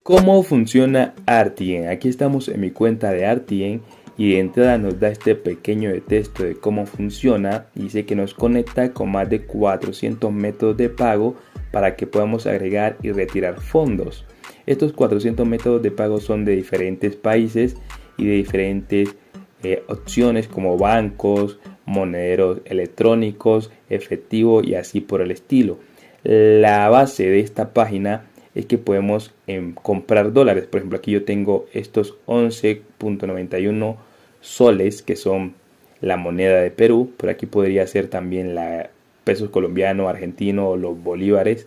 ¿Cómo funciona RTN? Aquí estamos en mi cuenta de RTN y de entrada nos da este pequeño texto de cómo funciona. Dice que nos conecta con más de 400 métodos de pago para que podamos agregar y retirar fondos. Estos 400 métodos de pago son de diferentes países y de diferentes opciones como bancos, monederos electrónicos, efectivo y así por el estilo. La base de esta página es que podemos comprar dólares. Por ejemplo, aquí yo tengo estos 11.91 soles que son la moneda de Perú. Por aquí podría ser también la pesos colombiano, argentino o los bolívares.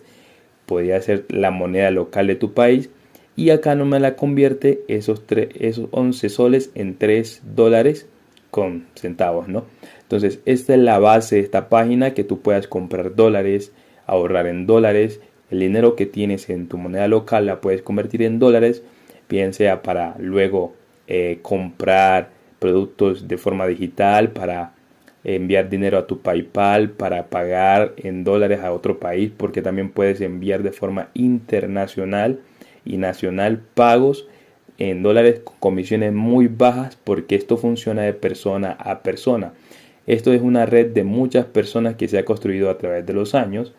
Podría ser la moneda local de tu país. Y acá no me la convierte esos 11 soles en 3 dólares con centavos, ¿no? Entonces, esta es la base de esta página, que tú puedas comprar dólares, ahorrar en dólares. El dinero que tienes en tu moneda local la puedes convertir en dólares, bien sea para luego comprar productos de forma digital, para enviar dinero a tu PayPal, para pagar en dólares a otro país, porque también puedes enviar de forma internacional y nacional pagos en dólares con comisiones muy bajas, porque esto funciona de persona a persona. Esto es una red de muchas personas que se ha construido a través de los años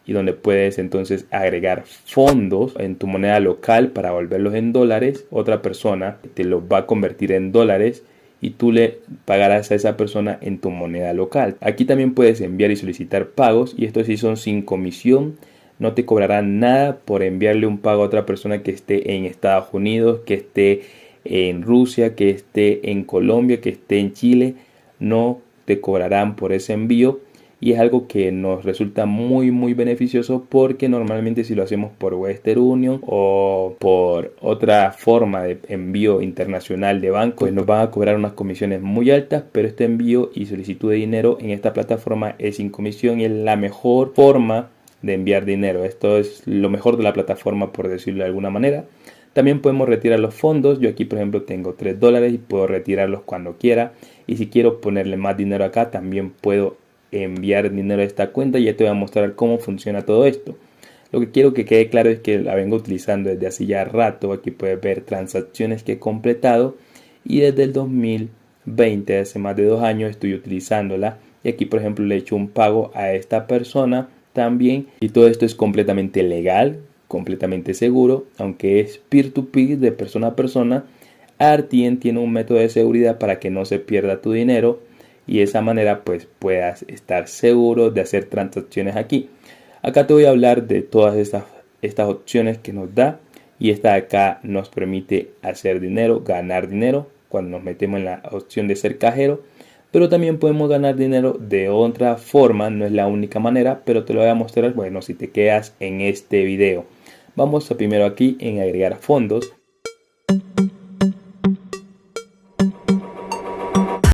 y donde puedes entonces agregar fondos en tu moneda local para volverlos en dólares. Otra persona te los va a convertir en dólares y tú le pagarás a esa persona en tu moneda local. Aquí también puedes enviar y solicitar pagos, y estos sí son sin comisión. No te cobrarán nada por enviarle un pago a otra persona que esté en Estados Unidos, que esté en Rusia, que esté en Colombia, que esté en Chile. No te cobrarán por ese envío. Y es algo que nos resulta muy beneficioso, porque normalmente si lo hacemos por Western Union o por otra forma de envío internacional de banco, pues nos van a cobrar unas comisiones muy altas. Pero este envío y solicitud de dinero en esta plataforma es sin comisión y es la mejor forma de enviar dinero. Esto es lo mejor de la plataforma, por decirlo de alguna manera. También podemos retirar los fondos. Yo aquí por ejemplo tengo 3 dólares y puedo retirarlos cuando quiera. Y si quiero ponerle más dinero acá, también puedo enviar dinero a esta cuenta. Y ya te voy a mostrar cómo funciona todo esto. Lo que quiero que quede claro es que la vengo utilizando desde hace ya rato. Aquí puedes ver transacciones que he completado, y desde el 2020, hace más de 2 años, estoy utilizándola. Y aquí por ejemplo le he hecho un pago a esta persona también, y todo esto es completamente legal, completamente seguro. Aunque es peer-to-peer, de persona a persona, RTN tiene un método de seguridad para que no se pierda tu dinero, y de esa manera pues puedas estar seguro de hacer transacciones aquí. Acá te voy a hablar de todas estas opciones que nos da, y esta de acá nos permite hacer dinero, ganar dinero cuando nos metemos en la opción de ser cajero. Pero también podemos ganar dinero de otra forma, no es la única manera, pero te lo voy a mostrar, bueno, si te quedas en este video. Vamos a primero aquí en agregar fondos.